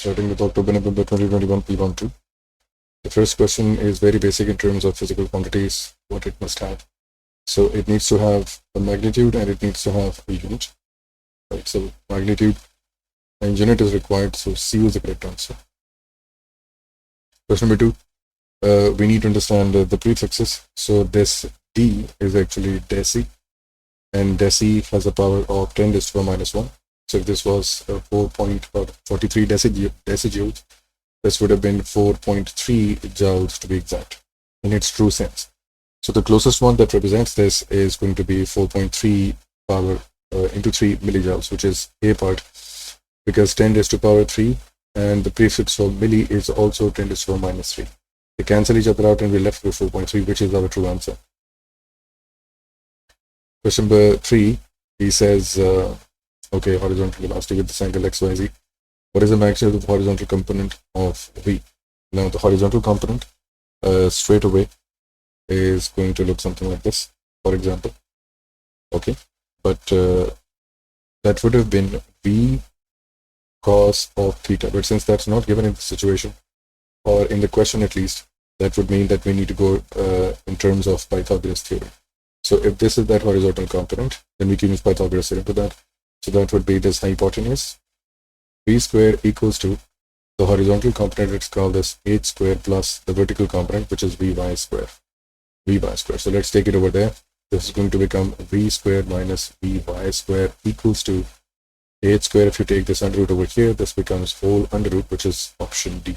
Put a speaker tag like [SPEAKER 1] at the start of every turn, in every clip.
[SPEAKER 1] starting with October, November 2021 P12. The first question is very basic in terms of physical quantities, what it must have. So it needs to have a magnitude and it needs to have a unit. Right, so magnitude and unit is required, so C is the correct answer. Question number 2, we need to understand the prefixes. So this D is actually deci, and deci has a power of 10 raised to the minus 1. So if this was 4.43 decijoules, this would have been 4.3 joules to be exact in its true sense. So the closest one that represents this is going to be 4.3 power into 3 millijoules, which is A part, because 10 raised to power 3 and the prefix for milli is also 10 raised to the minus 3. They cancel each other out and we're left with 4.3, which is our true answer. Question number 3, he says, okay, horizontal velocity with this angle XYZ. What is the magnitude of the horizontal component of V? Now the horizontal component straight away is going to look something like this, for example. Okay, but that would have been V cos of theta. But since that's not given in the situation, or in the question at least, that would mean that we need to go in terms of Pythagoras theorem. So if this is that horizontal component, then we can use Pythagoras theorem for that. So that would be this hypotenuse. V square equals to the horizontal component, let's call this h squared, plus the vertical component, which is Vy square. Vy square. So let's take it over there. This is going to become V squared minus Vy square equals to h square. If you take this under root over here, this becomes whole under root, which is option D.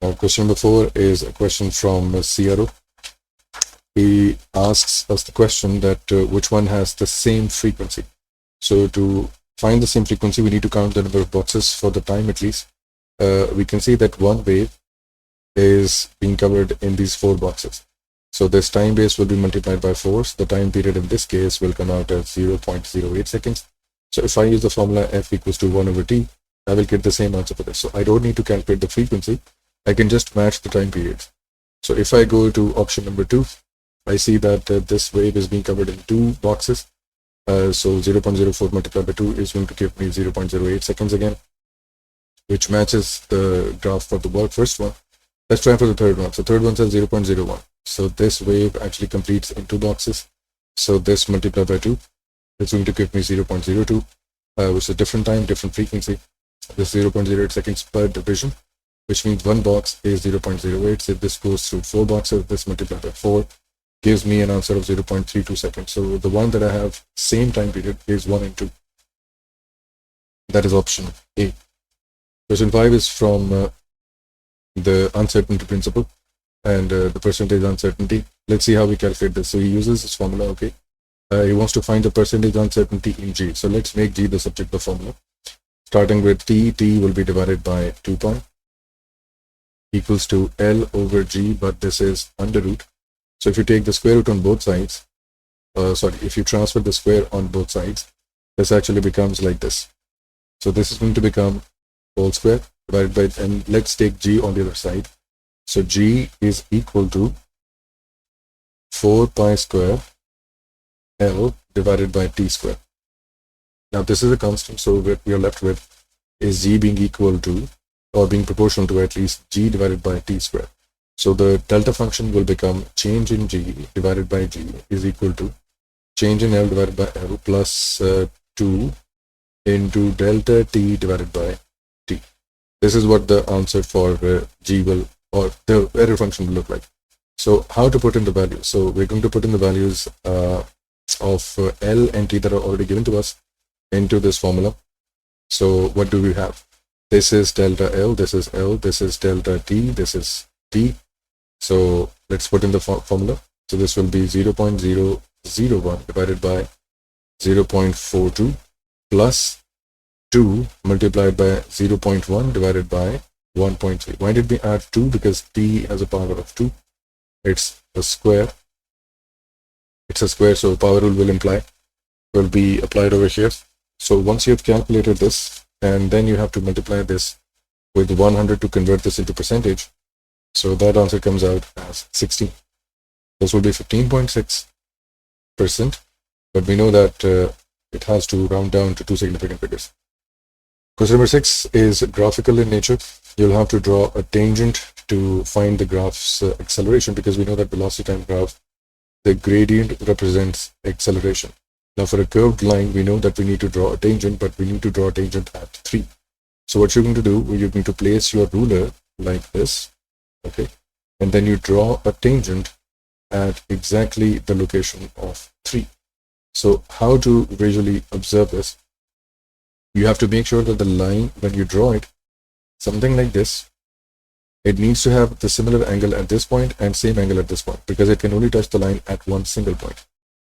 [SPEAKER 1] Now question number 4 is a question from CRO. He asks us the question that which one has the same frequency. So to find the same frequency, we need to count the number of boxes for the time at least. We can see that one wave is being covered in these 4 boxes. So this time base will be multiplied by 4. So the time period in this case will come out as 0.08 seconds. So if I use the formula F equals to 1 over T, I will get the same answer for this. So I don't need to calculate the frequency. I can just match the time periods. So if I go to option number 2, I see that this wave is being covered in 2 boxes. So 0.04 multiplied by 2 is going to give me 0.08 seconds again, which matches the graph for the first one. Let's try for the third one. So third one says 0.01. So this wave actually completes in 2 boxes. So this multiplied by 2 is going to give me 0.02, which is a different time, different frequency. This 0.08 seconds per division, which means one box is 0.08. So if this goes through 4 boxes, this multiplied by 4 gives me an answer of 0.32 seconds. So the one that I have same time period is 1 and 2. That is option A. Question 5 is from the uncertainty principle and the percentage uncertainty. Let's see how we calculate this. So he uses this formula, okay. He wants to find the percentage uncertainty in G. So let's make G the subject of the formula. Starting with T will be divided by 2 pi equals to L over G, but this is under root. So if you take the square root on both sides, if you transfer the square on both sides, this actually becomes like this. So this is going to become whole square divided by, and let's take G on the other side. So G is equal to 4 pi square L divided by T square. Now this is a constant, so what we are left with is G being equal to, or being proportional to at least G divided by T square. So the delta function will become change in G divided by G is equal to change in L divided by L plus 2 into delta T divided by T. This is what the answer for G will, or the error function will look like. So how to put in the values? So we're going to put in the values of L and T that are already given to us into this formula. So what do we have? This is delta L, this is L, this is delta T, this is T. So let's put in the formula. So this will be 0.001 divided by 0.42 plus 2 multiplied by 0.1 divided by 1.3. Why did we add 2? Because T has a power of 2. It's a square. It's a square, so power rule will be applied over here. So once you have calculated this, and then you have to multiply this with 100 to convert this into percentage. So that answer comes out as 16. This will be 15.6%, but we know that it has to round down to 2 significant figures. Question number 6 is graphical in nature. You'll have to draw a tangent to find the graph's acceleration, because we know that velocity time graph, the gradient represents acceleration. Now for a curved line, we know that we need to draw a tangent, but we need to draw a tangent at 3. So what you're going to do, you're going to place your ruler like this, okay? And then you draw a tangent at exactly the location of 3. So how to visually observe this? You have to make sure that the line, when you draw it, something like this, it needs to have the similar angle at this point and same angle at this point, because it can only touch the line at one single point.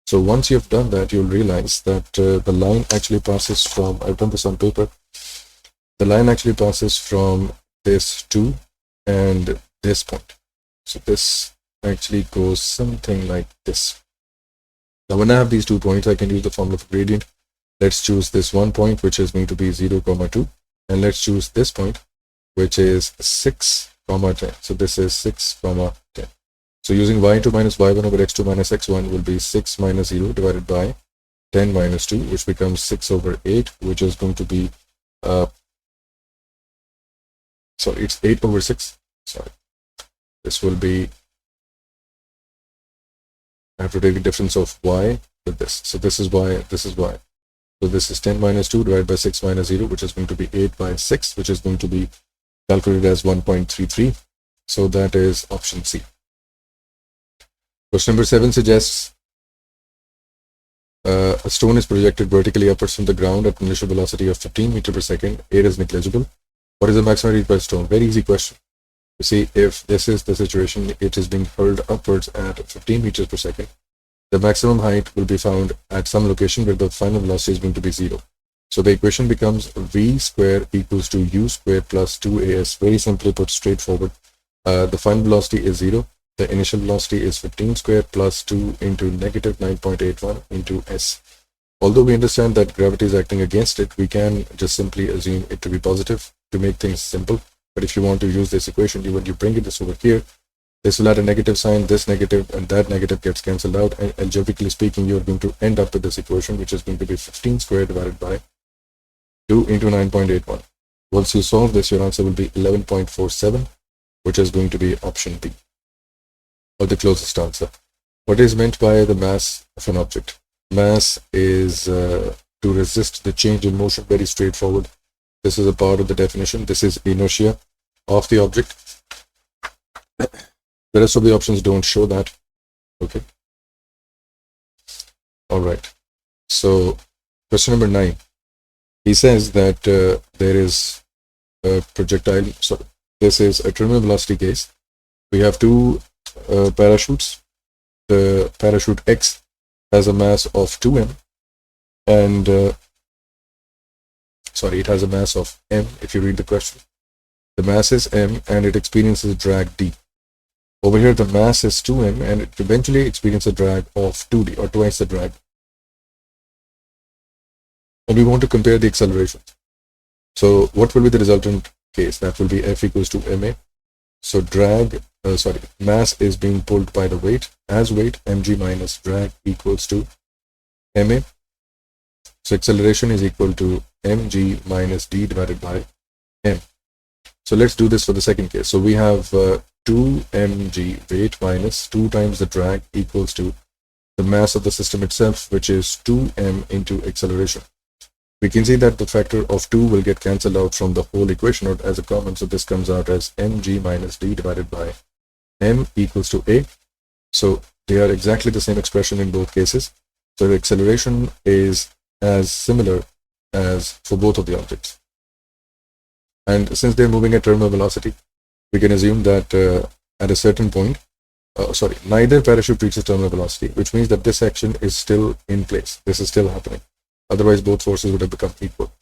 [SPEAKER 1] So once you've done that, you'll realize that the line actually passes from, I've done this on paper, the line actually passes from this to and this point. So this actually goes something like this. Now when I have these 2 points, I can use the formula for gradient. Let's choose this one point, which is going to be 0, 2, and let's choose this point, which is 6, 10. So this is 6, 10. So using y2 minus y1 over x2 minus x1 will be 6 minus 0 divided by 10 minus 2, which becomes 6 over 8, which is going to be, it's 8 over 6. Sorry. This will be, I have to take the difference of y with this. So this is y, this is y. So this is 10 minus 2 divided by 6 minus 0, which is going to be 8 by 6, which is going to be calculated as 1.33. So that is option C. Question number 7 suggests a stone is projected vertically upwards from the ground at an initial velocity of 15 meters per second. Air is negligible. What is the maximum rate per stone? Very easy question. You see, if this is the situation, it is being hurled upwards at 15 meters per second. The maximum height will be found at some location where the final velocity is going to be 0. So the equation becomes v square equals to u square plus 2as. Very simply put, straightforward. The final velocity is 0. The initial velocity is 15 square plus 2 into negative 9.81 into s. Although we understand that gravity is acting against it, we can just simply assume it to be positive to make things simple. But if you want to use this equation, when you bring this over here, this will add a negative sign, this negative and that negative gets cancelled out, and algebraically speaking, you're going to end up with this equation, which is going to be 15 squared divided by 2 into 9.81. Once you solve this, your answer will be 11.47, which is going to be option B, or the closest answer. What is meant by the mass of an object? Mass is to resist the change in motion. Very straightforward. This is a part of the definition. This is inertia of the object. The rest of the options don't show that. Okay. All right. So question number 9. He says that there is a projectile. So this is a terminal velocity case. We have 2 parachutes. The parachute X has a mass of 2m, and it has a mass of m. If you read the question, the mass is m and it experiences drag d. Over here, the mass is 2m and it eventually experiences a drag of 2d, or twice the drag. And we want to compare the acceleration. So what will be the resultant case? That will be F equals to ma. So mass is being pulled by the weight. As weight, mg minus drag equals to ma. So acceleration is equal to mg minus d divided by m. So let's do this for the second case. So we have 2mg weight minus 2 times the drag equals to the mass of the system itself, which is 2m into acceleration. We can see that the factor of 2 will get cancelled out from the whole equation out as a common. So this comes out as mg minus d divided by m equals to a. So they are exactly the same expression in both cases. So the acceleration is as similar as for both of the objects. And since they're moving at terminal velocity, we can assume that at a certain point, neither parachute reaches terminal velocity, which means that this action is still in place. This is still happening. Otherwise, both forces would have become equal.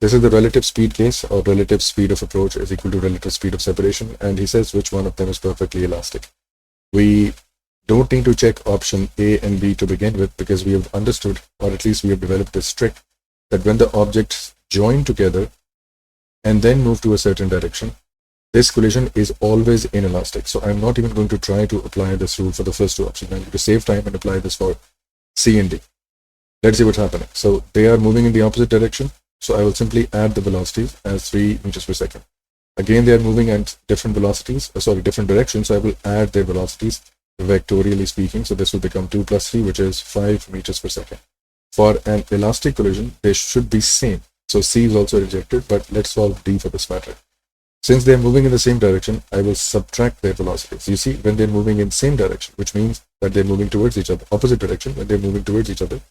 [SPEAKER 1] This is the relative speed case, or relative speed of approach is equal to relative speed of separation. And he says which one of them is perfectly elastic. We don't need to check option A and B to begin with, because we have understood, or at least we have developed this trick, that when the objects join together and then move to a certain direction, this collision is always inelastic. So I'm not even going to try to apply this rule for the first 2 options. I'm going to save time and apply this for C and D. Let's see what's happening. So they are moving in the opposite direction. So I will simply add the velocities as 3 meters per second. Again, they are moving at different velocities, different directions. So I will add their velocities vectorially speaking. So this will become 2 plus 3, which is 5 meters per second. For an elastic collision, they should be same. So C is also rejected, but let's solve D for this matter. Since they're moving in the same direction, I will subtract their velocities. You see, when they're moving in same direction, which means that they're moving towards each other, opposite direction, when they're moving towards each other,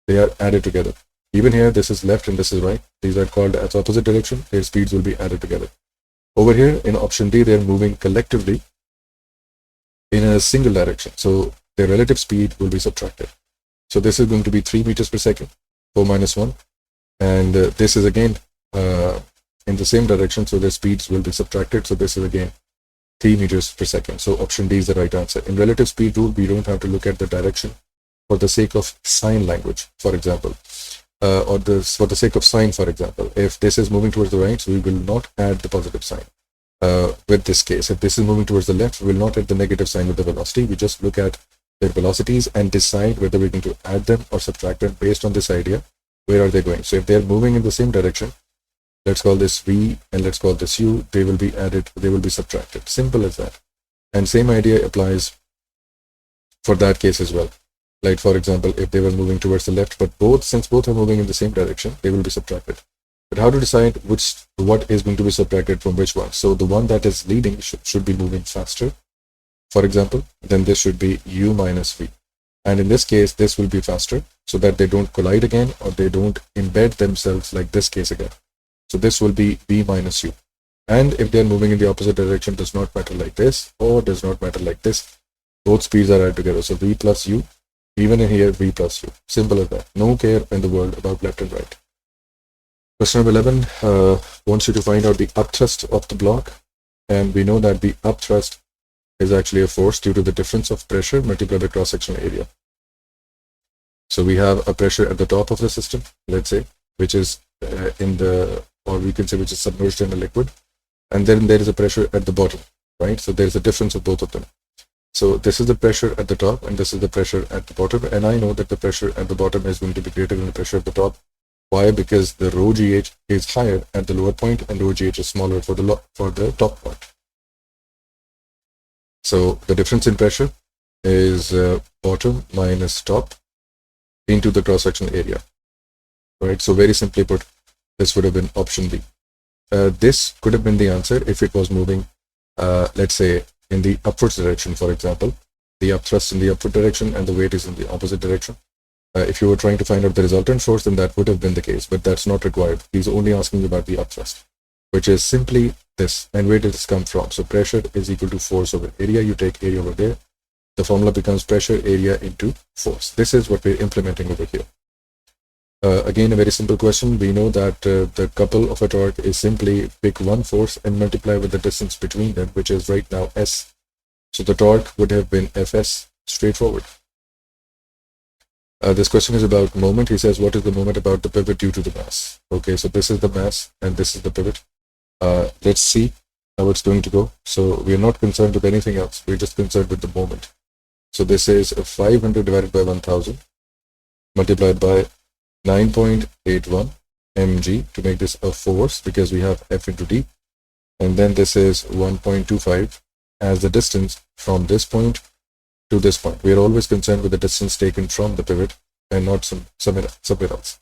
[SPEAKER 1] they are added together. Even here, this is left and this is right. These are called as opposite direction. Their speeds will be added together. Over here in option D, they're moving collectively in a single direction. So their relative speed will be subtracted. So this is going to be 3 meters per second, 4 minus 1. And this is again in the same direction. So their speeds will be subtracted. So this is again 3 meters per second. So option D is the right answer. In relative speed rule, we don't have to look at the direction for the sake of sign language, for example. For the sake of sign, for example, if this is moving towards the right, so we will not add the positive sign. With this case, if this is moving towards the left, we will not add the negative sign with the velocity. We just look at their velocities and decide whether we're going to add them or subtract them based on this idea. Where are they going? So if they're moving in the same direction, let's call this V and let's call this U, they will be added, they will be subtracted. Simple as that. And same idea applies for that case as well. Like for example, if they were moving towards the left, but since both are moving in the same direction, they will be subtracted. But how to decide what is going to be subtracted from which one? So the one that is leading should be moving faster, for example, then this should be U minus V. And in this case, this will be faster so that they don't collide again or they don't embed themselves like this case again. So this will be V minus U. And if they're moving in the opposite direction, does not matter like this or does not matter like this. Both speeds are added together. So V plus U. Even in here, V plus U. Simple as that. No care in the world about left and right. Question number 11 wants you to find out the upthrust of the block. And we know that the upthrust is actually a force due to the difference of pressure multiplied by cross-sectional area. So we have a pressure at the top of the system, let's say, which is which is submerged in a liquid. And then there is a pressure at the bottom, right? So there's a difference of both of them. So this is the pressure at the top and this is the pressure at the bottom. And I know that the pressure at the bottom is going to be greater than the pressure at the top. Why? Because the rho GH is higher at the lower point and rho GH is smaller for the top part. So the difference in pressure is bottom minus top into the cross-sectional area, right? So very simply put, this would have been option B. This could have been the answer if it was moving, let's say, in the upwards direction, for example, the upthrust in the upward direction and the weight is in the opposite direction. If you were trying to find out the resultant force, then that would have been the case, but that's not required. He's only asking about the upthrust, which is simply this. And where did this come from? So pressure is equal to force over area. You take area over there. The formula becomes pressure area into force. This is what we're implementing over here. Again, a very simple question. We know that the couple of a torque is simply pick one force and multiply with the distance between them, which is right now S. So the torque would have been Fs, straightforward. This question is about moment. He says, what is the moment about the pivot due to the mass? Okay, so this is the mass and this is the pivot. Let's see how it's going to go. So we're not concerned with anything else. We're just concerned with the moment. So this is 500 divided by 1000 multiplied by 9.81 mg to make this a force because we have F into D. And then this is 1.25 as the distance from this point to this point. We are always concerned with the distance taken from the pivot and not somewhere else.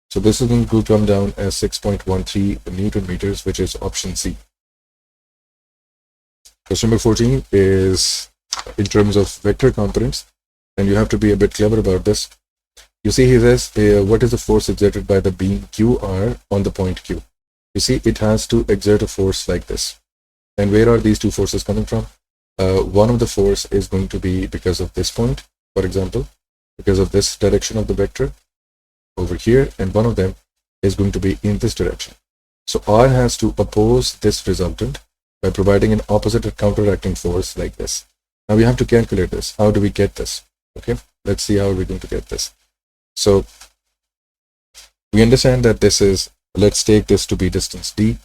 [SPEAKER 1] So this is going to come down as 6.13 Newton meters, which is option C. Question number 14 is in terms of vector components, and you have to be a bit clever about this. You see, he says, what is the force exerted by the beam QR on the point Q? You see, it has to exert a force like this. And where are these two forces coming from? One of the force is going to be because of this point, for example, because of this direction of the vector over here, and one of them is going to be in this direction. So R has to oppose this resultant by providing an opposite or counteracting force like this. Now we have to calculate this. How do we get this? Okay, let's see how we're going to get this. So we understand that this is, let's take this to be distance D,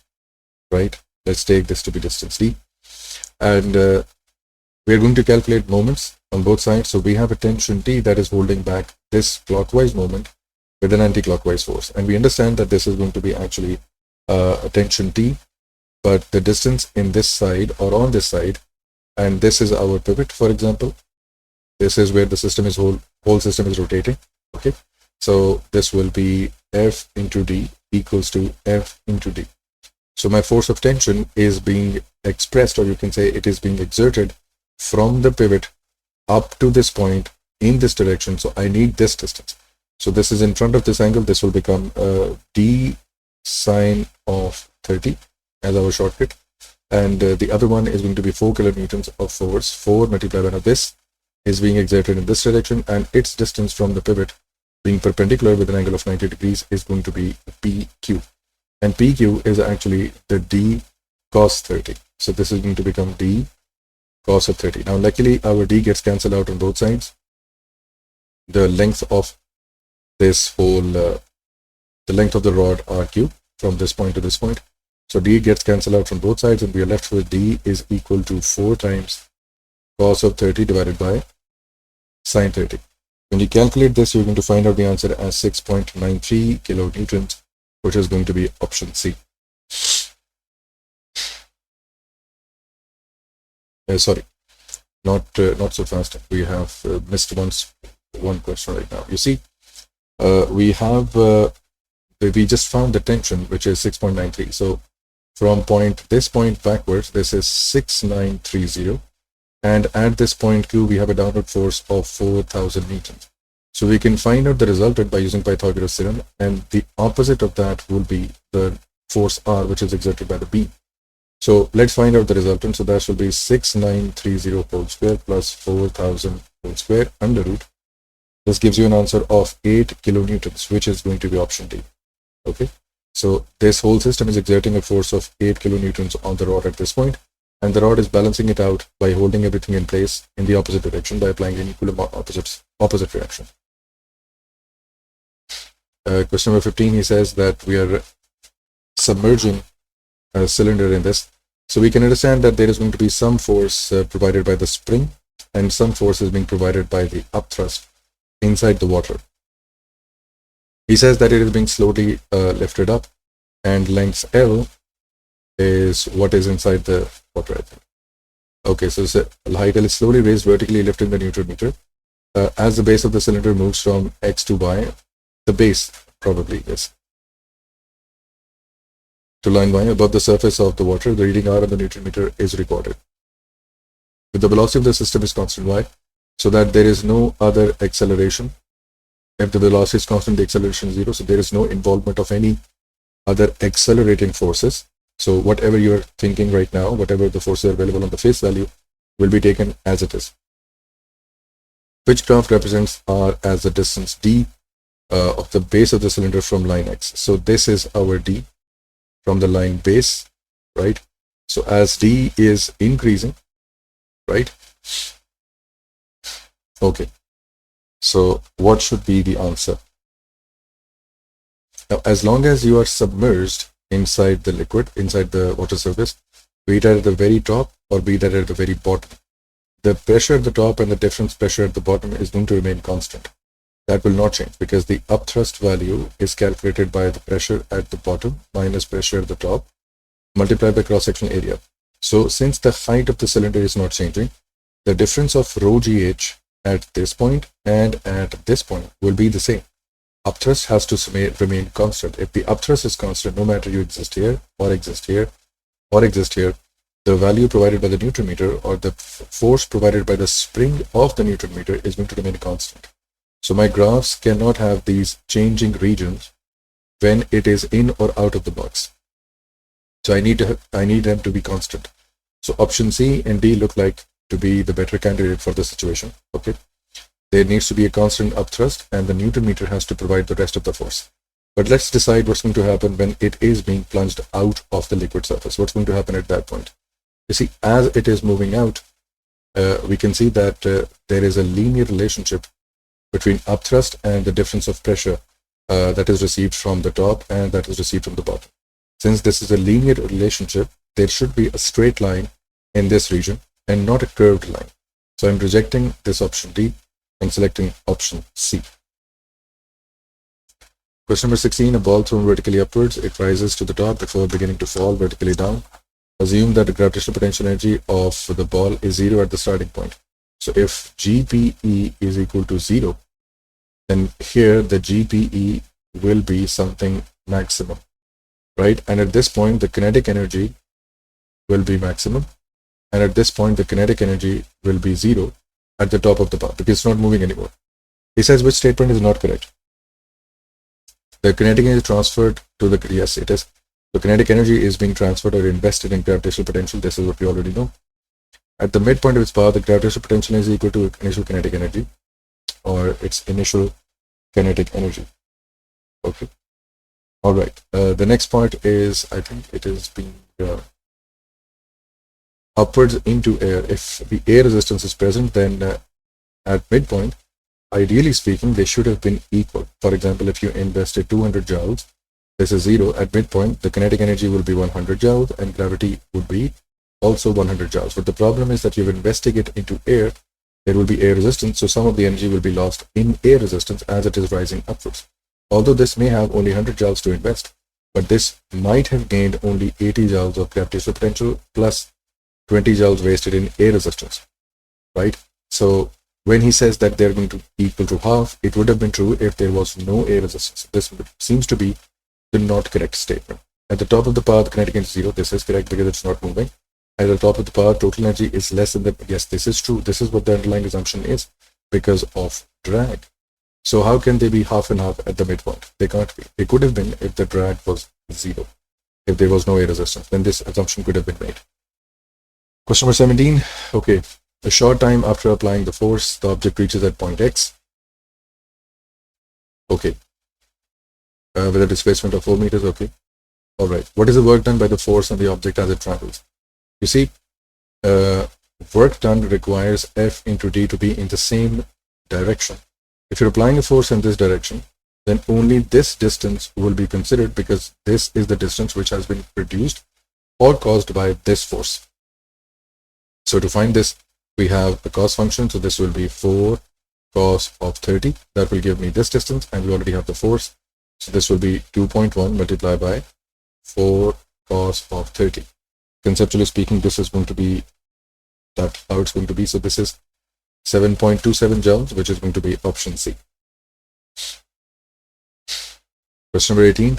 [SPEAKER 1] right? Let's take this to be distance D. And we're going to calculate moments on both sides. So we have a tension T that is holding back this clockwise moment with an anti-clockwise force. And we understand that this is going to be actually a tension T, but the distance in this side or on this side, and this is our pivot, for example. This is where the system is whole system is rotating. Okay, so this will be F into D equals to F into D. So my force of tension is being expressed, or you can say it is being exerted from the pivot up to this point in this direction. So I need this distance. So this is in front of this angle. This will become D sine of 30 as our shortcut. And the other one is going to be 4 kilonewtons of force. 4 multiplied by, now this is being exerted in this direction, and its distance from the pivot being perpendicular with an angle of 90 degrees is going to be PQ. And PQ is actually the D cos 30. So this is going to become D cos of 30. Now luckily our D gets cancelled out on both sides. The length of this whole, the length of the rod RQ from this point to this point. So D gets cancelled out from both sides, and we are left with D is equal to 4 times cos of 30 divided by sine 30. When you calculate this, you're going to find out the answer as 6.93 kilonewtons, which is going to be option C. Sorry, not so fast. We have missed one question right now. You see, we just found the tension, which is 6.93. So from this point backwards, this is 6930. And at this point Q, we have a downward force of 4,000 newtons. So we can find out the resultant by using Pythagoras theorem, and the opposite of that will be the force R, which is exerted by the beam. So let's find out the resultant. So that will be 6930 whole square plus 4,000 whole square under root. This gives you an answer of 8 kilonewtons, which is going to be option D. Okay, so this whole system is exerting a force of 8 kilonewtons on the rod at this point, and the rod is balancing it out by holding everything in place in the opposite direction by applying an equal opposite reaction. Question number 15, he says that we are submerging a cylinder in this. So we can understand that there is going to be some force provided by the spring, and some force is being provided by the upthrust inside the water. He says that it is being slowly lifted up, and length L is what is inside the water, I think. Okay, so height L is slowly raised vertically, lifting the Newton meter. As the base of the cylinder moves from X to Y, the base probably is to line Y above the surface of the water, the reading R on the Newton meter is recorded. If the velocity of the system is constant Y, so that there is no other acceleration. If the velocity is constant, the acceleration is 0, so there is no involvement of any other accelerating forces. So whatever you are thinking right now, whatever the forces are available on the face value, will be taken as it is. Which graph represents R as the distance D of the base of the cylinder from line X? So this is our D from the line base, right? So as D is increasing, right? Okay. So what should be the answer? Now, as long as you are submerged inside the liquid, inside the water surface, be it at the very top or be it at the very bottom, the pressure at the top and the difference pressure at the bottom is going to remain constant. That will not change, because the upthrust value is calculated by the pressure at the bottom minus pressure at the top multiplied by cross-sectional area. So since the height of the cylinder is not changing, the difference of rho GH at this point and at this point will be the same. Upthrust has to remain constant. If the upthrust is constant, no matter you exist here or exist here or exist here, the value provided by the Newton meter or the force provided by the spring of the Newton meter is going to remain constant. So my graphs cannot have these changing regions when it is in or out of the box. So I need them to be constant. So option C and D look like to be the better candidate for the situation. Okay, there needs to be a constant upthrust, and the Newton meter has to provide the rest of the force. But let's decide what's going to happen when it is being plunged out of the liquid surface. What's going to happen at that point? You see, as it is moving out, we can see that there is a linear relationship between upthrust and the difference of pressure that is received from the top and that is received from the bottom. Since this is a linear relationship, there should be a straight line in this region and not a curved line. So I'm rejecting this option D and selecting option C. Question number 16, a ball thrown vertically upwards. It rises to the top before beginning to fall vertically down. Assume that the gravitational potential energy of the ball is 0 at the starting point. So if GPE is equal to 0, then here the GPE will be something maximum, right? And at this point, the kinetic energy will be maximum. And at this point, the kinetic energy will be 0 at the top of the path because it's not moving anymore. He says which statement is not correct. The kinetic energy transferred to the, yes, it is. The kinetic energy is being transferred or invested in gravitational potential. This is what we already know. At the midpoint of its path, the gravitational potential is equal to initial kinetic energy, or its initial kinetic energy. Okay. All right. The next part is, I think it is being upwards into air. If the air resistance is present, then at midpoint, ideally speaking, they should have been equal. For example, if you invested 200 joules, this is 0. At midpoint, the kinetic energy will be 100 joules and gravity would be also 100 joules. But the problem is that you've invested it into air. There will be air resistance, so some of the energy will be lost in air resistance as it is rising upwards. Although this may have only 100 joules to invest, but this might have gained only 80 joules of gravitational potential plus 20 joules wasted in air resistance, right? So when he says that they're going to equal to half, it would have been true if there was no air resistance. This seems to be the not correct statement. At the top of the path, kinetic energy is 0. This is correct because it's not moving. At the top of the path, total energy is less than the, yes, this is true. This is what the underlying assumption is because of drag. So how can they be half and half at the midpoint? They can't be. They could have been if the drag was 0. If there was no air resistance, then this assumption could have been made. Question number 17. Okay. A short time after applying the force, the object reaches at point X. Okay. With a displacement of 4 meters. Okay. All right. What is the work done by the force on the object as it travels? You see, work done requires F into D to be in the same direction. If you're applying a force in this direction, then only this distance will be considered because this is the distance which has been produced or caused by this force. So to find this, we have a cos function. So this will be 4 cos of 30. That will give me this distance, and we already have the force. So this will be 2.1 multiplied by 4 cos of 30. Conceptually speaking, this is going to be that how it's going to be. So this is 7.27 joules, which is going to be option C. Question number 18,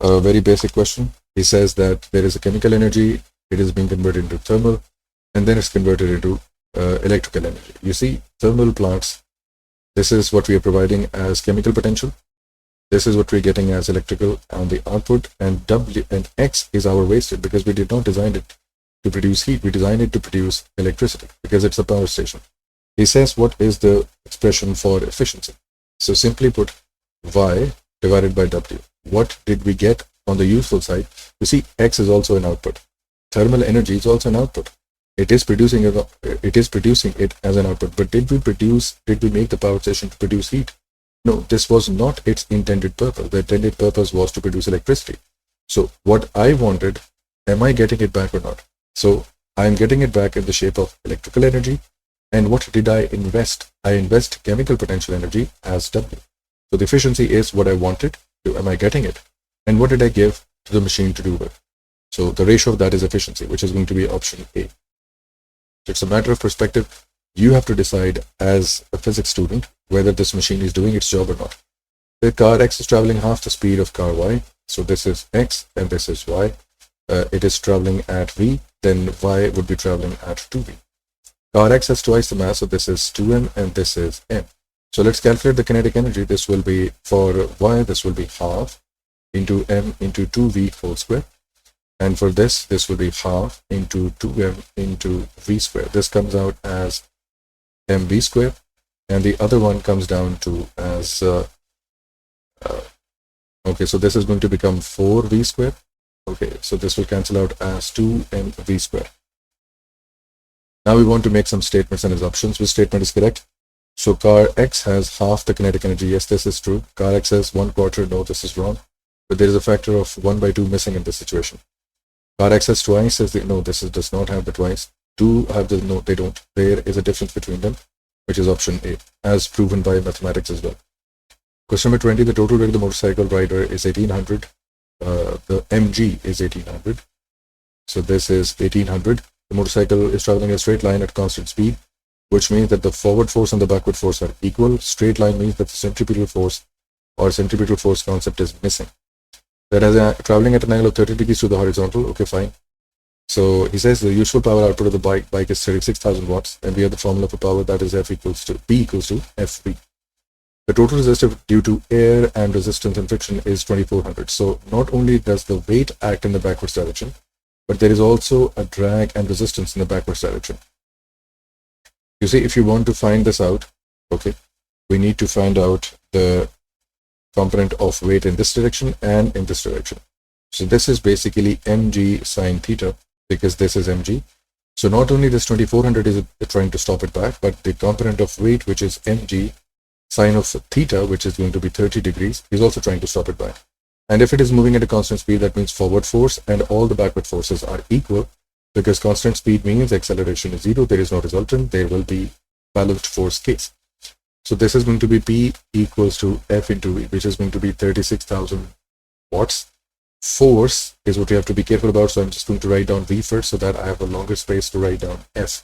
[SPEAKER 1] a very basic question. He says that there is a chemical energy, it is being converted into thermal, and then it's converted into electrical energy. You see, thermal plants, this is what we are providing as chemical potential. This is what we're getting as electrical on the output, and W and X is our wasted because we did not design it to produce heat. We designed it to produce electricity because it's a power station. He says, what is the expression for efficiency? So simply put, Y divided by W. What did we get on the useful side? You see, X is also an output. Thermal energy is also an output. It is producing it as an output. But did we make the power station to produce heat? No, this was not its intended purpose. The intended purpose was to produce electricity. So what I wanted, am I getting it back or not? So I'm getting it back in the shape of electrical energy. And what did I invest? I invest chemical potential energy as W. So the efficiency is what I wanted. Am I getting it? And what did I give to the machine to do with? So the ratio of that is efficiency, which is going to be option A. So it's a matter of perspective. You have to decide as a physics student whether this machine is doing its job or not. The car X is traveling half the speed of car Y. So this is X and this is Y. It is traveling at V, then Y would be traveling at 2V. Car X has twice the mass, so this is 2m and this is m. So let's calculate the kinetic energy. This will be, for Y, this will be half into m into 2v whole square. And for this will be half into 2m into v square. This comes out as mv square. And the other one comes down to as, okay, so this is going to become 4v square. Okay, so this will cancel out as 2mv square. Now we want to make some statements and assumptions. Which statement is correct? So car X has half the kinetic energy. Yes, this is true. Car X has 1/4. No, this is wrong. But there is a factor of 1/2 missing in this situation. Car X has twice. No, this does not have the twice. 2 have the, no, they don't. There is a difference between them, which is option A, as proven by mathematics as well. Question number 20, the total weight of the motorcycle rider is 1800. The mg is 1800. So this is 1800. The motorcycle is traveling in a straight line at constant speed, which means that the forward force and the backward force are equal. Straight line means that the centripetal force or centripetal force concept is missing. That is traveling at an angle of 30 degrees to the horizontal. Okay, fine. So he says the useful power output of the bike is 36,000 watts, and we have the formula for power, that is P equals to Fv. The total resistance due to air and resistance and friction is 2400. So not only does the weight act in the backwards direction, but there is also a drag and resistance in the backwards direction. You see, if you want to find this out, okay, we need to find out the component of weight in this direction and in this direction. So this is basically mg sine theta, because this is mg. So not only this 2400 is trying to stop it back, but the component of weight, which is mg sine of theta, which is going to be 30 degrees, is also trying to stop it back. And if it is moving at a constant speed, that means forward force and all the backward forces are equal, because constant speed means acceleration is 0, there is no resultant, there will be balanced force case. So this is going to be P equals to F into V, which is going to be 36,000 watts. Force is what you have to be careful about, so I'm just going to write down V first so that I have a longer space to write down F.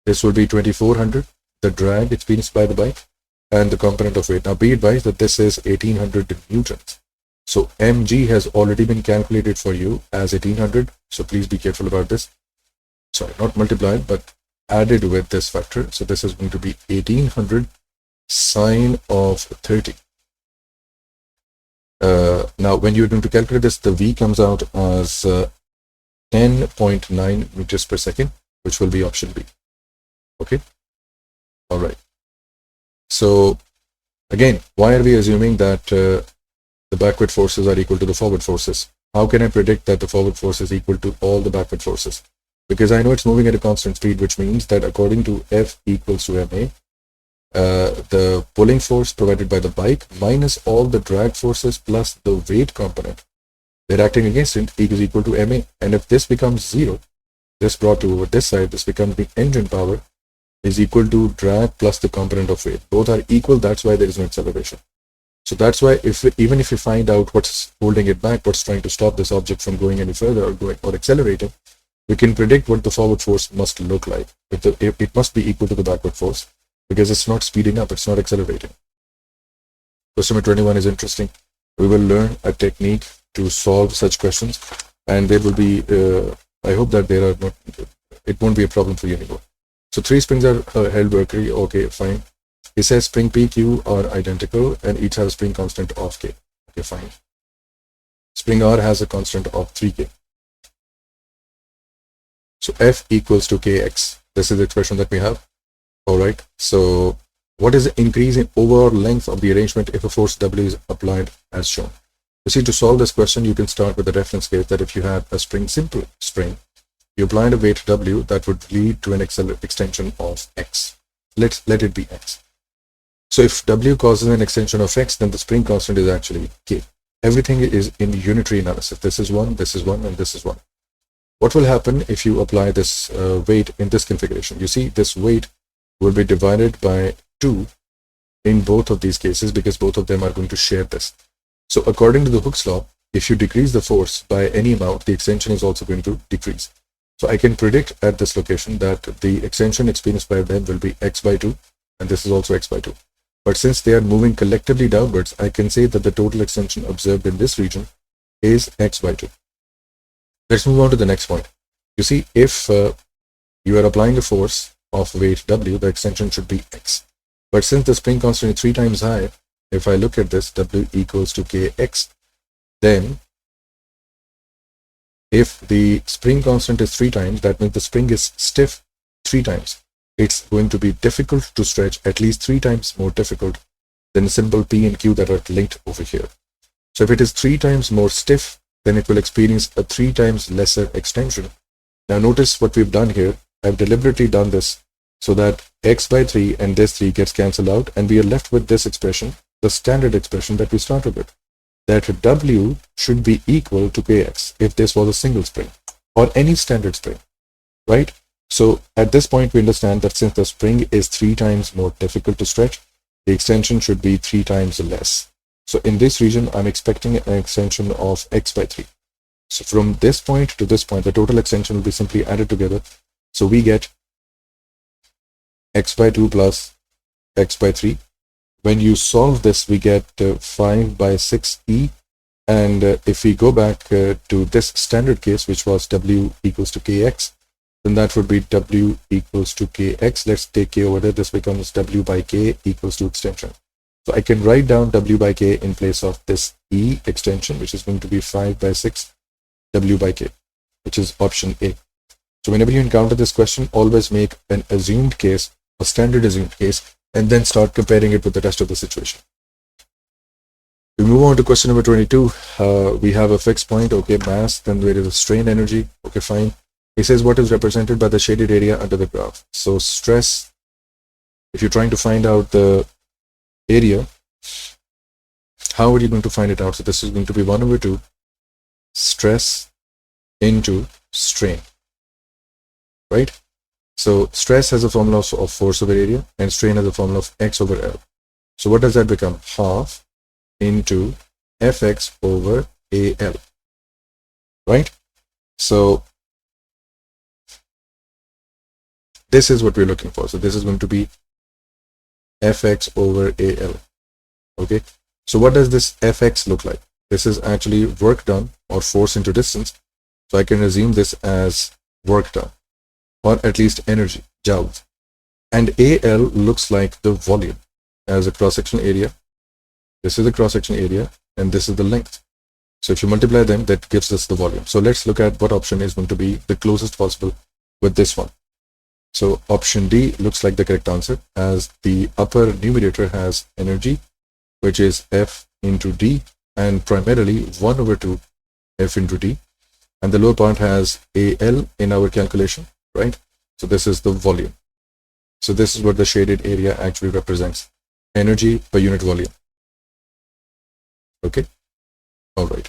[SPEAKER 1] This will be 2400, the drag experienced by the bike, and the component of weight. Now be advised that this is 1800 newtons. So mg has already been calculated for you as 1800, so please be careful about this. Sorry, not multiplied, but added with this factor. So this is going to be 1800 sine of 30. Now when you're going to calculate this, the V comes out as 10.9 meters per second, which will be option B. Okay. All right. So again, why are we assuming that the backward forces are equal to the forward forces? How can I predict that the forward force is equal to all the backward forces? Because I know it's moving at a constant speed, which means that according to F equals to ma, the pulling force provided by the bike minus all the drag forces plus the weight component, they're acting against it, is equal to ma. And if this becomes 0, this brought to over this side, this becomes the engine power is equal to drag plus the component of weight. Both are equal, that's why there is no acceleration. So that's why even if you find out what's holding it back, what's trying to stop this object from going any further or accelerating, we can predict what the forward force must look like. It must be equal to the backward force, because it's not speeding up, it's not accelerating. Question number 21 is interesting. We will learn a technique to solve such questions, and there will be, I hope that it won't be a problem for you anymore. So 3 springs are held vertically, okay, fine. It says spring P, Q are identical and each have a spring constant of K. Okay, fine. Spring R has a constant of 3K. So F equals to Kx. This is the expression that we have. All right. So what is the increase in overall length of the arrangement if a force W is applied as shown? You see, to solve this question, you can start with the reference case that if you had a simple spring, you applied a weight W, that would lead to an extension of X. Let it be X. So if W causes an extension of X, then the spring constant is actually K. Everything is in unitary analysis. This is 1, this is 1, and this is 1. What will happen if you apply this weight in this configuration? You see, this weight will be divided by 2 in both of these cases, because both of them are going to share this. So according to the Hooke's law, if you decrease the force by any amount, the extension is also going to decrease. So I can predict at this location that the extension experienced by them will be X by 2, and this is also X by 2. But since they are moving collectively downwards, I can say that the total extension observed in this region is X by 2. Let's move on to the next point. You see, if you are applying a force of weight W, the extension should be X. But since the spring constant is 3 times higher, if I look at this, W equals to Kx, then if the spring constant is 3 times, that means the spring is stiff 3 times. It's going to be difficult to stretch, at least 3 times more difficult than the symbol P and Q that are linked over here. So if it is 3 times more stiff, then it will experience a 3 times lesser extension. Now notice what we've done here. I've deliberately done this so that X by 3 and this 3 gets cancelled out, and we are left with this expression, the standard expression that we started with, that W should be equal to Kx if this was a single spring or any standard spring, right? So at this point, we understand that since the spring is 3 times more difficult to stretch, the extension should be 3 times less. So in this region, I'm expecting an extension of x by 3. So from this point to this point, the total extension will be simply added together. So we get x by 2 plus x by 3. When you solve this, we get 5 by 6e. And if we go back to this standard case, which was w equals to kx, then that would be w equals to kx. Let's take k over there. This becomes w by k equals to extension. So I can write down w by k in place of this e extension, which is going to be 5 by 6 w by k, which is option A. So whenever you encounter this question, always make an assumed case, a standard assumed case, and then start comparing it with the rest of the situation. We move on to question number 22. We have a fixed point, okay, mass, then there is a strain energy, okay, fine. He says what is represented by the shaded area under the graph. So stress, if you're trying to find out the area, how are you going to find it out? So this is going to be 1/2 stress into strain, right? So stress has a formula of force over area and strain has a formula of x over L. So what does that become? Half into fx over AL, right? So this is what we're looking for. So this is going to be fx over AL, okay? So what does this fx look like? This is actually work done or force into distance. So I can assume this as work done, or at least energy, joules. And AL looks like the volume as a cross-section area. This is the cross-section area, and this is the length. So if you multiply them, that gives us the volume. So let's look at what option is going to be the closest possible with this one. So option D looks like the correct answer, as the upper numerator has energy, which is F into D, and primarily 1/2 F into D. And the lower part has AL in our calculation, right? So this is the volume. So this is what the shaded area actually represents, energy per unit volume. Okay, all right.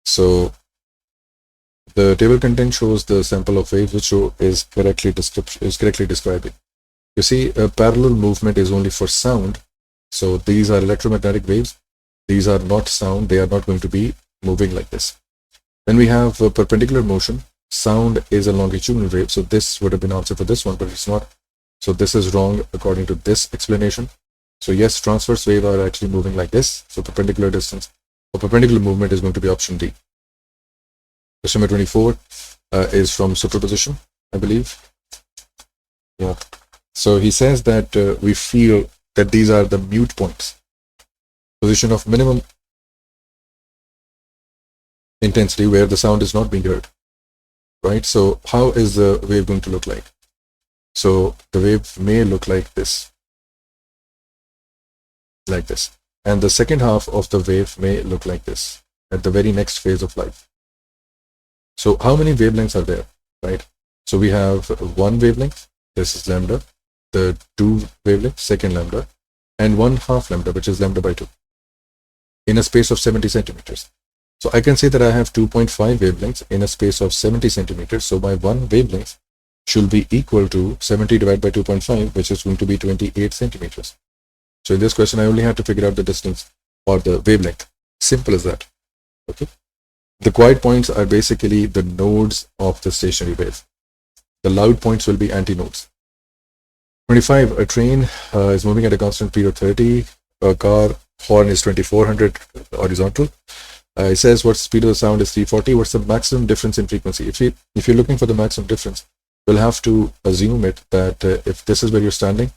[SPEAKER 1] So the table content shows the sample of waves, which is correctly describing. You see, a parallel movement is only for sound. So these are electromagnetic waves. These are not sound. They are not going to be moving like this. Then we have a perpendicular motion. Sound is a longitudinal wave. So this would have been answer for this one, but it's not. So this is wrong according to this explanation. So yes, transverse wave are actually moving like this. So perpendicular distance or perpendicular movement is going to be option D. Question number 24 is from superposition, I believe. Yeah. So he says that we feel that these are the mute points, position of minimum intensity where the sound is not being heard, right? So how is the wave going to look like? So the wave may look like this, and the second half of the wave may look like this at the very next phase of life. So how many wavelengths are there, right? So we have one wavelength, this is lambda, the two wavelengths, second lambda, and 1/2 lambda, which is lambda by 2, in a space of 70 centimeters. So I can say that I have 2.5 wavelengths in a space of 70 centimeters. So my one wavelength should be equal to 70 divided by 2.5, which is going to be 28 centimeters. So in this question, I only have to figure out the distance or the wavelength. Simple as that. Okay. The quiet points are basically the nodes of the stationary wave. The loud points will be antinodes. 25. A train is moving at a constant speed of 30. A car horn is 2400 horizontal. It says what speed of the sound is 340. What's the maximum difference in frequency? If you're looking for the maximum difference, we'll have to assume it that if this is where you're standing,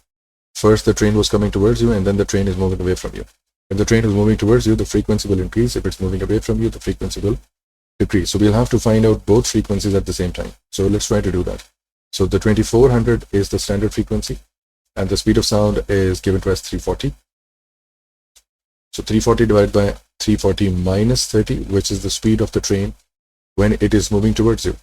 [SPEAKER 1] first the train was coming towards you, and then the train is moving away from you. If the train is moving towards you, the frequency will increase. If it's moving away from you, the frequency will decrease. So we'll have to find out both frequencies at the same time. So let's try to do that. So the 2400 is the standard frequency, and the speed of sound is given to us 340. So 340 divided by 340 minus 30, which is the speed of the train when it is moving towards you.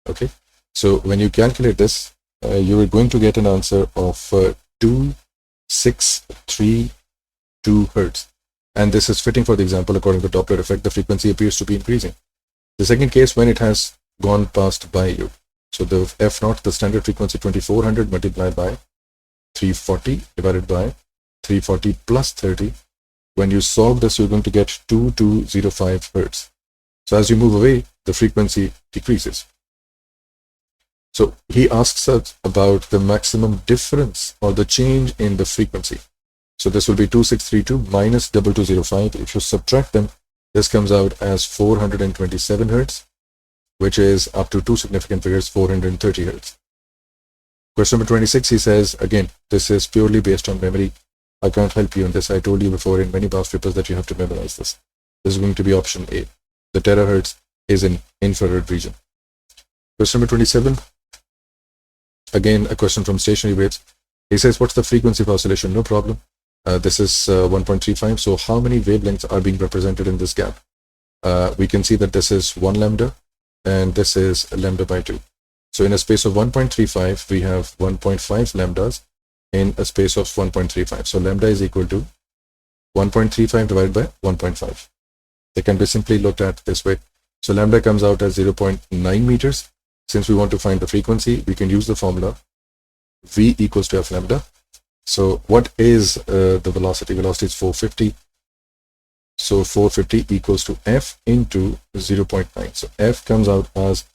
[SPEAKER 1] Okay. So when you calculate this, you are going to get an answer of 2632 hertz. And this is fitting for the example. According to Doppler effect, the frequency appears to be increasing. The second case, when it has gone past by you. So the F naught, the standard frequency 2400 multiplied by 340 divided by 340 plus 30. When you solve this, you're going to get 2205 hertz. So as you move away, the frequency decreases. So he asks us about the maximum difference or the change in the frequency. So this will be 2632 minus 2205. If you subtract them, this comes out as 427 hertz, which is up to two significant figures, 430 hertz. Question number 26, he says, again, this is purely based on memory. I can't help you on this. I told you before in many past papers that you have to memorize this. This is going to be option A. The terahertz is in infrared region. Question number 27, again, a question from stationary waves. He says, what's the frequency of oscillation? No problem. This is 1.35. So how many wavelengths are being represented in this gap? We can see that this is 1 lambda and this is lambda by 2. So in a space of 1.35, we have 1.5 lambdas in a space of 1.35. So lambda is equal to 1.35 divided by 1.5. They can be simply looked at this way. So lambda comes out as 0.9 meters. Since we want to find the frequency, we can use the formula V equals to F lambda. So what is the velocity? Velocity is 450. So 450 equals to F into 0.9. So F comes out as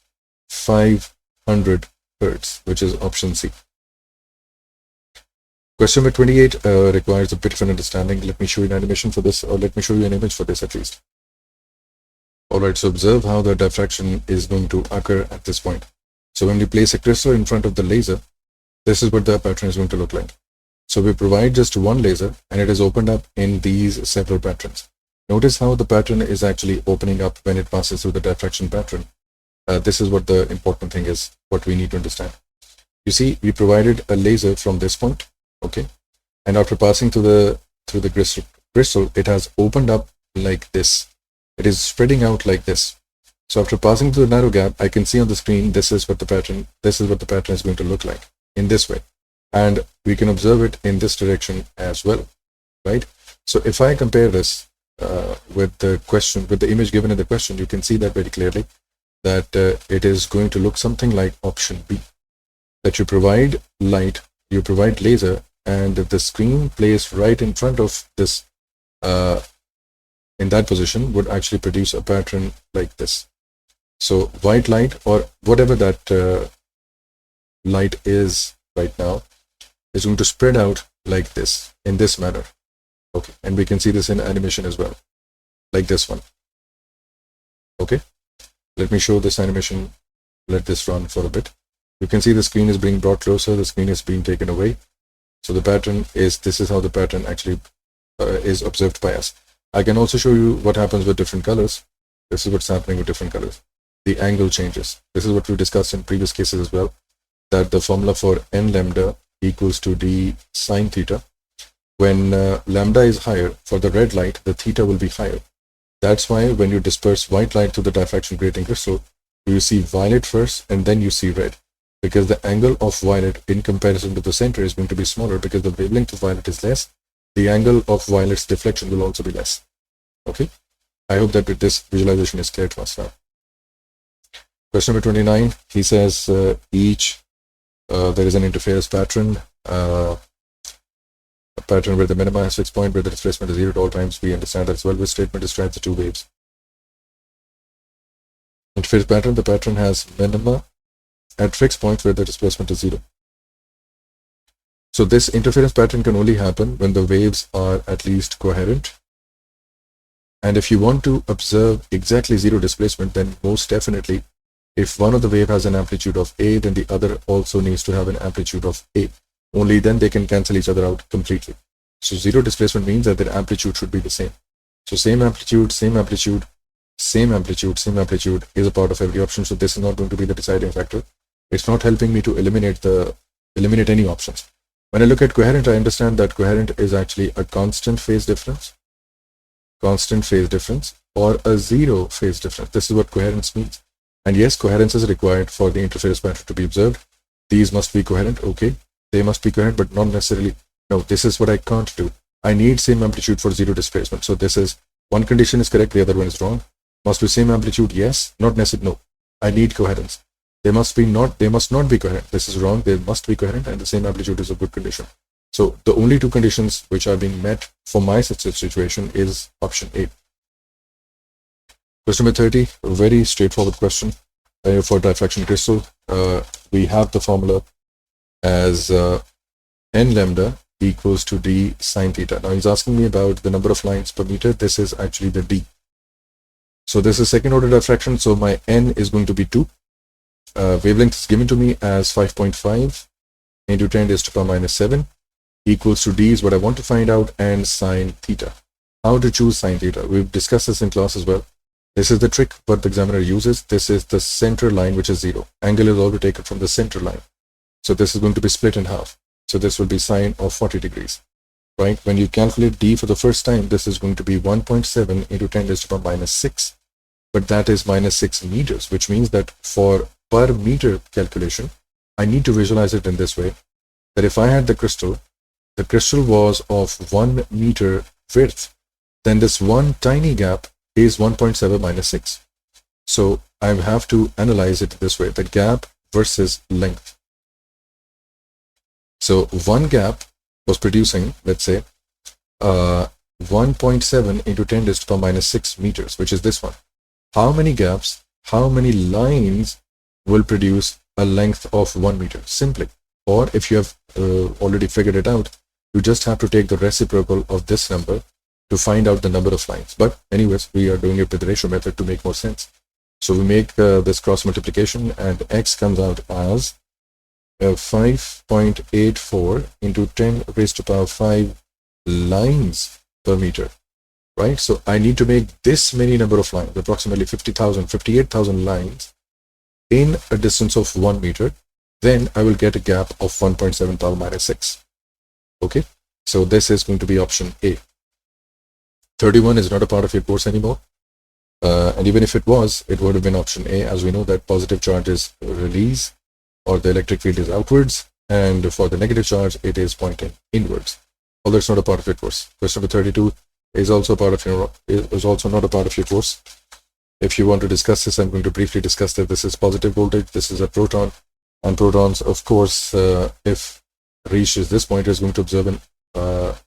[SPEAKER 1] 500 hertz, which is option C. Question number 28 requires a bit of an understanding. Let me show you an animation for this, or let me show you an image for this at least. Alright, so observe how the diffraction is going to occur at this point. So when we place a crystal in front of the laser, this is what the pattern is going to look like. So we provide just one laser and it is opened up in these several patterns. Notice how the pattern is actually opening up when it passes through the diffraction pattern. This is what the important thing is, what we need to understand. You see, we provided a laser from this point, okay? And after passing through the crystal, it has opened up like this. It is spreading out like this. So after passing through the narrow gap, I can see on the screen, this is what the pattern is going to look like in this way. And we can observe it in this direction as well, right? So if I compare this with the image given in the question, you can see that very clearly that it is going to look something like option B, that you provide light, you provide laser, and the screen placed right in front of this in that position would actually produce a pattern like this. So white light, or whatever that light is right now, is going to spread out like this, in this manner. Okay, and we can see this in animation as well, like this one. Okay, let me show this animation. Let this run for a bit. You can see the screen is being brought closer, the screen is being taken away. So the pattern is, this is how the pattern actually is observed by us. I can also show you what happens with different colors. This is what's happening with different colors. The angle changes. This is what we discussed in previous cases as well, that the formula for n lambda equals to d sine theta. When lambda is higher, for the red light, the theta will be higher. That's why when you disperse white light through the diffraction grating crystal, you see violet first and then you see red, because the angle of violet in comparison to the center is going to be smaller, because the wavelength of violet is less. The angle of violet's deflection will also be less. Okay, I hope that this visualization is clear to us now. Question number 29, he says there is an interference pattern, a pattern where the minima has fixed point, where the displacement is 0 at all times. We understand that as well. Which statement describes the two waves? Interference pattern, the pattern has minima at fixed points where the displacement is 0. So this interference pattern can only happen when the waves are at least coherent. And if you want to observe exactly 0 displacement, then most definitely, if one of the wave has an amplitude of A, then the other also needs to have an amplitude of A. Only then they can cancel each other out completely. So 0 displacement means that their amplitude should be the same. So same amplitude, same amplitude, same amplitude, same amplitude is a part of every option. So this is not going to be the deciding factor. It's not helping me to eliminate any options. When I look at coherent, I understand that coherent is actually a constant phase difference, or a 0 phase difference. This is what coherence means. And yes, coherence is required for the interference pattern to be observed. These must be coherent. Okay, they must be coherent, but not necessarily. No, this is what I can't do. I need same amplitude for 0 displacement. So this is, one condition is correct, the other one is wrong. Must be same amplitude, yes. Not necessarily, no. I need coherence. They must not be coherent. This is wrong. They must be coherent, and the same amplitude is a good condition. So the only two conditions which are being met for my situation is option A. Question number 30, a very straightforward question for diffraction crystal. We have the formula as n lambda equals to d sine theta. Now he's asking me about the number of lines per meter. This is actually the d. So this is second order diffraction. So my n is going to be 2. Wavelength is given to me as 5.5 into 10 raised to the power minus 7 equals to d is what I want to find out, and sine theta. How to choose sine theta? We've discussed this in class as well. This is the trick what the examiner uses. This is the center line, which is 0. Angle is always taken from the center line. So this is going to be split in half. So this will be sine of 40 degrees, right? When you calculate d for the first time, this is going to be 1.7 into 10 raised to the power minus 6. But that is minus 6 meters, which means that for per meter calculation, I need to visualize it in this way, that if I had the crystal was of 1 meter width, then this one tiny gap is 1.7 minus 6. So I have to analyze it this way, the gap versus length. So one gap was producing, let's say, 1.7 into 10 raised to the power minus 6 meters, which is this one. How many gaps, how many lines will produce a length of 1 meter? Simply. Or if you have already figured it out, you just have to take the reciprocal of this number to find out the number of lines. But anyways, we are doing it with the ratio method to make more sense. So we make this cross multiplication, and x comes out as 5.84 into 10 raised to the power 5 lines per meter, right? So I need to make this many number of lines, approximately 58,000 lines in a distance of 1 meter. Then I will get a gap of 1.7 power minus 6. Okay, so this is going to be option A. 31 is not a part of your course anymore. And even if it was, it would have been option A, as we know that positive charge is release, or the electric field is outwards, and for the negative charge, it is pointing inwards. Although it's not a part of your course. Question number 32 is also part of your, is also not a part of your course. If you want to discuss this, I'm going to briefly discuss that this is positive voltage, this is a proton, and protons, of course, if reaches this point, is going to observe an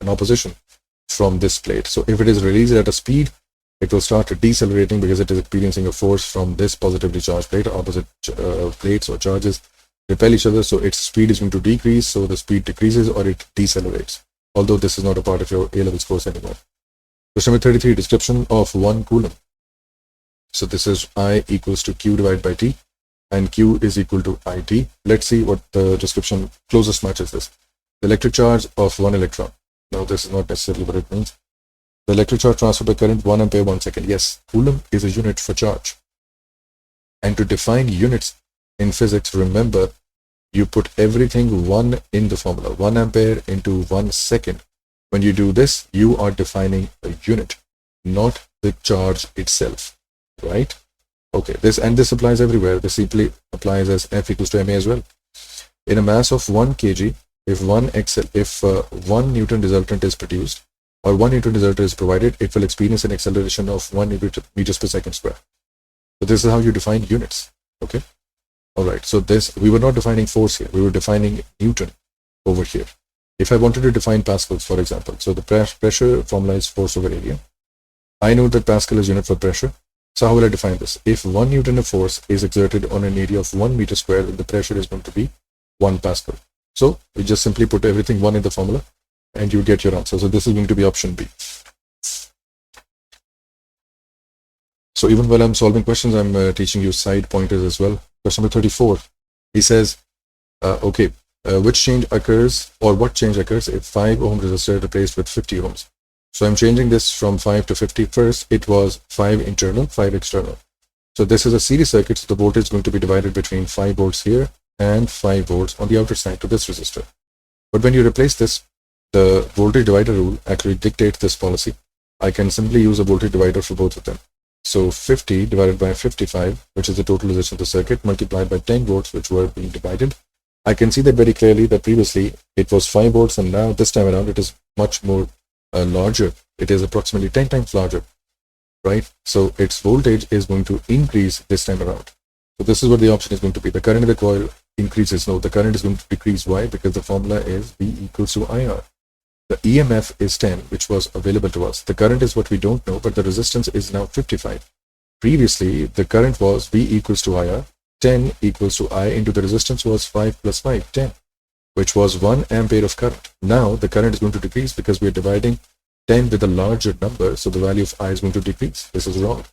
[SPEAKER 1] opposition from this plate. So if it is released at a speed, it will start decelerating because it is experiencing a force from this positively charged plate. Opposite plates or charges repel each other, so its speed is going to decrease, so the speed decreases or it decelerates. Although this is not a part of your A-levels course anymore. Question number 33, description of 1 coulomb. So this is I equals to Q divided by T, and Q is equal to IT. Let's see what the description closest matches this. The electric charge of 1 electron. Now this is not necessarily what it means. The electric charge transferred by current 1 ampere 1 second. Yes, coulomb is a unit for charge. And to define units in physics, remember, you put everything 1 in the formula. 1 ampere into 1 second. When you do this, you are defining a unit, not the charge itself, right? Okay, this applies everywhere. This simply applies as F equals to ma as well. In a mass of 1 kg, if 1 Newton resultant is produced, or 1 Newton resultant is provided, it will experience an acceleration of 1 meters per second square. So this is how you define units. Okay. All right. So this, we were not defining force here. We were defining Newton over here. If I wanted to define pascals, for example, so the pressure formula is force over area. I know that Pascal is unit for pressure. So how will I define this? If 1 Newton of force is exerted on an area of 1 meter square, then the pressure is going to be 1 Pascal. So we just simply put everything 1 in the formula and you get your answer. So this is going to be option B. So even while I'm solving questions, I'm teaching you side pointers as well. Question number 34. He says, which change occurs, or what change occurs if 5 ohm resistor replaced with 50 ohms? So I'm changing this from 5 to 50. First, it was 5 internal, 5 external. So this is a series circuit, so the voltage is going to be divided between 5 volts here and 5 volts on the outer side to this resistor. But when you replace this, the voltage divider rule actually dictates this policy. I can simply use a voltage divider for both of them. So 50 divided by 55, which is the total resistance of the circuit, multiplied by 10 volts, which were being divided. I can see that very clearly that previously it was 5 volts, and now this time around it is much more larger. It is approximately 10 times larger, right? So its voltage is going to increase this time around. So this is what the option is going to be. The current in the coil increases. No, the current is going to decrease. Why? Because the formula is V equals to IR. The EMF is 10, which was available to us. The current is what we don't know, but the resistance is now 55. Previously, the current was V equals to IR, 10 equals to I into the resistance was 5 plus 5, 10, which was 1 ampere of current. Now, the current is going to decrease because we are dividing 10 with a larger number, so the value of I is going to decrease. This is wrong.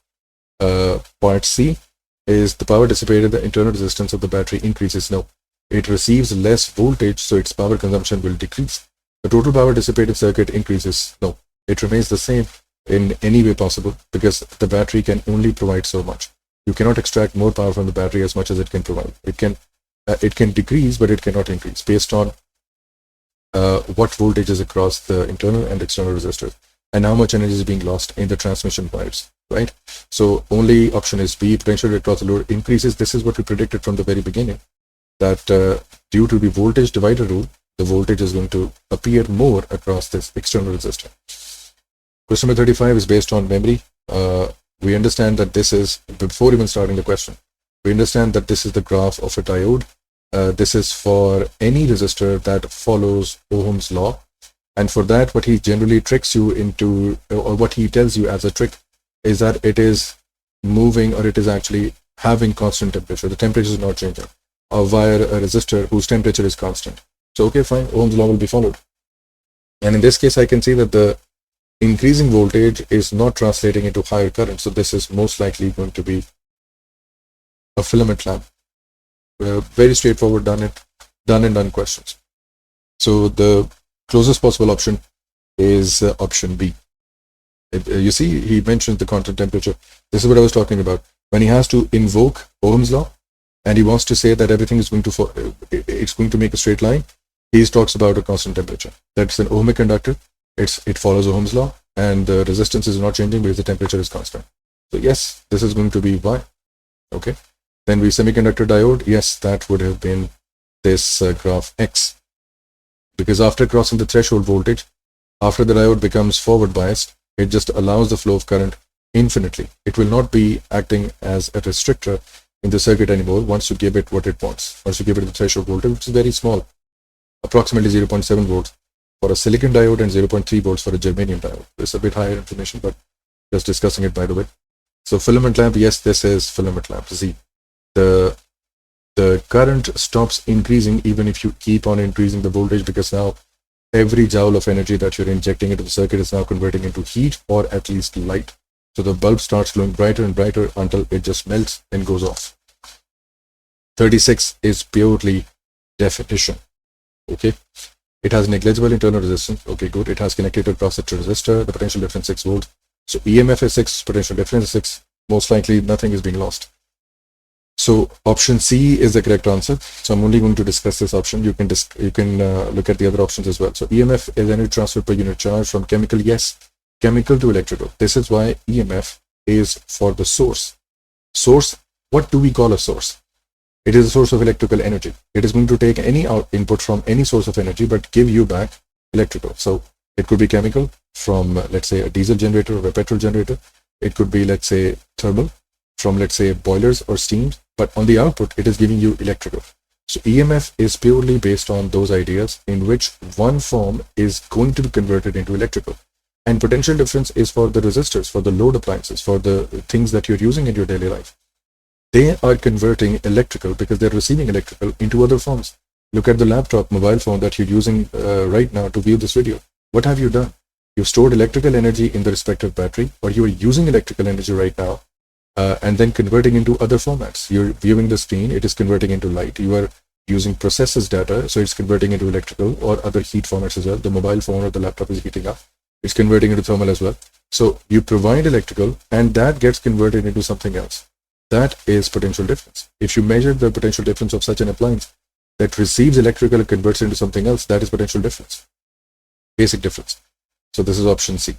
[SPEAKER 1] Part C is the power dissipated, the internal resistance of the battery increases. No, it receives less voltage, so its power consumption will decrease. The total power dissipated circuit increases. No, it remains the same in any way possible because the battery can only provide so much. You cannot extract more power from the battery as much as it can provide. It can decrease, but it cannot increase based on what voltage is across the internal and external resistors and how much energy is being lost in the transmission wires, right? So only option is B, potential across the load increases. This is what we predicted from the very beginning, that due to the voltage divider rule, the voltage is going to appear more across this external resistor. Question number 35 is based on memory. We understand that this is, before even starting the question, we understand that this is the graph of a diode. This is for any resistor that follows Ohm's law. And for that, what he generally tricks you into, or what he tells you as a trick, is that it is moving, or it is actually having constant temperature. The temperature is not changing, via a resistor whose temperature is constant. So, okay, fine, Ohm's law will be followed. And in this case, I can see that the increasing voltage is not translating into higher current. So this is most likely going to be a filament lamp. Very straightforward, done questions. So the closest possible option is option B. You see, he mentioned the constant temperature. This is what I was talking about. When he has to invoke Ohm's law, and he wants to say that everything is going to, it's going to make a straight line, he talks about a constant temperature. That's an ohmic conductor. It follows Ohm's law, and the resistance is not changing because the temperature is constant. So yes, this is going to be Y. Okay. Then we semiconductor diode. Yes, that would have been this graph X. Because after crossing the threshold voltage, after the diode becomes forward biased, it just allows the flow of current infinitely. It will not be acting as a restrictor in the circuit anymore once you give it what it wants. Once you give it the threshold voltage, which is very small, approximately 0.7 volts for a silicon diode and 0.3 volts for a germanium diode. It's a bit higher information, but just discussing it by the way. So filament lamp, yes, this is filament lamp Z. The current stops increasing even if you keep on increasing the voltage, because now every joule of energy that you're injecting into the circuit is now converting into heat or at least light. So the bulb starts glowing brighter and brighter until it just melts and goes off. 36 is purely definition. Okay. It has negligible internal resistance. Okay, good. It has connected across the resistor. The potential difference 6 volts. So EMF is 6, potential difference is 6. Most likely nothing is being lost. So option C is the correct answer. So I'm only going to discuss this option. You can look at the other options as well. So EMF is energy transfer per unit charge from chemical. Yes, chemical to electrical. This is why EMF is for the source. Source, what do we call a source? It is a source of electrical energy. It is going to take any input from any source of energy, but give you back electrical. So it could be chemical from, let's say, a diesel generator or a petrol generator. It could be, let's say, thermal from, let's say, boilers or steam. But on the output, it is giving you electrical. So EMF is purely based on those ideas in which one form is going to be converted into electrical. And potential difference is for the resistors, for the load appliances, for the things that you're using in your daily life. They are converting electrical because they're receiving electrical into other forms. Look at the laptop, mobile phone that you're using right now to view this video. What have you done? You've stored electrical energy in the respective battery, or you are using electrical energy right now and then converting into other formats. You're viewing the screen, it is converting into light. You are using processes data, so it's converting into electrical or other heat formats as well. The mobile phone or the laptop is heating up. It's converting into thermal as well. So you provide electrical and that gets converted into something else. That is potential difference. If you measure the potential difference of such an appliance that receives electrical and converts into something else, that is potential difference. Basic difference. So this is option C.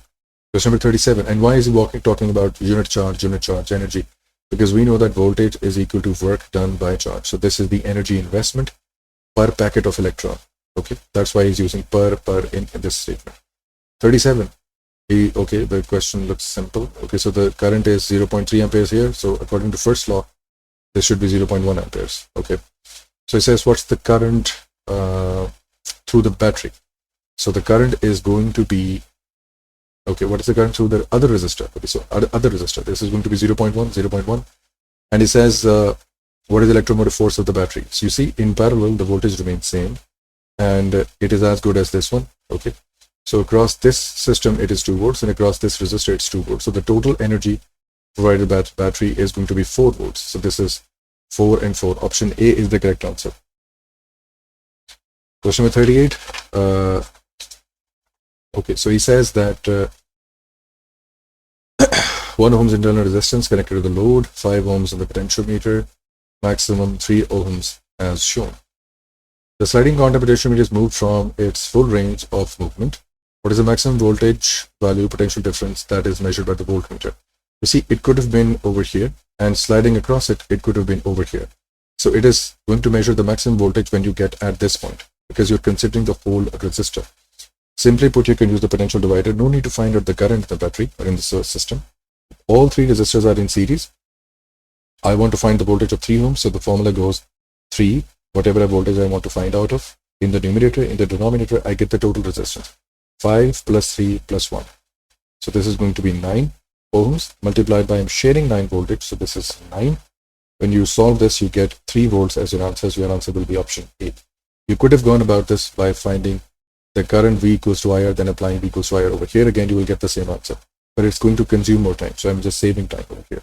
[SPEAKER 1] Question number 37. And why is he talking about unit charge energy? Because we know that voltage is equal to work done by charge. So this is the energy investment per packet of electron. Okay, that's why he's using per in this statement. 37. Okay, the question looks simple. Okay, so the current is 0.3 amperes here. So according to first law, this should be 0.1 amperes. Okay, So it says, what's the current through the battery? So the current is going to be, okay, what is the current through the other resistor? Okay, so other resistor, this is going to be 0.1, 0.1. And it says, what is the electromotive force of the battery? So you see, in parallel, the voltage remains same, and it is as good as this one. Okay, so across this system, it is 2 volts, and across this resistor, it's 2 volts. So the total energy provided by the battery is going to be 4 volts. So this is 4 and 4. Option A is the correct answer. Question number 38. Okay, so he says that 1 ohms internal resistance connected to the load, 5 ohms on the potentiometer, maximum 3 ohms as shown. The sliding quantum potentiometer is moved from its full range of movement. What is the maximum voltage value potential difference that is measured by the voltmeter? You see, it could have been over here, and sliding across it, it could have been over here. So it is going to measure the maximum voltage when you get at this point, because you're considering the whole resistor. Simply put, you can use the potential divider. No need to find out the current in the battery or in the source system. All 3 resistors are in series. I want to find the voltage of 3 ohms, so the formula goes 3, whatever voltage I want to find out of. In the numerator, in the denominator, I get the total resistance. 5 plus 3 plus 1. So this is going to be 9 ohms multiplied by, I'm sharing 9 voltage, so this is 9. When you solve this, you get 3 volts as your answer. So your answer will be option A. You could have gone about this by finding the current V equals to IR, then applying V equals to IR over here. Again, you will get the same answer, but it's going to consume more time. So I'm just saving time over here.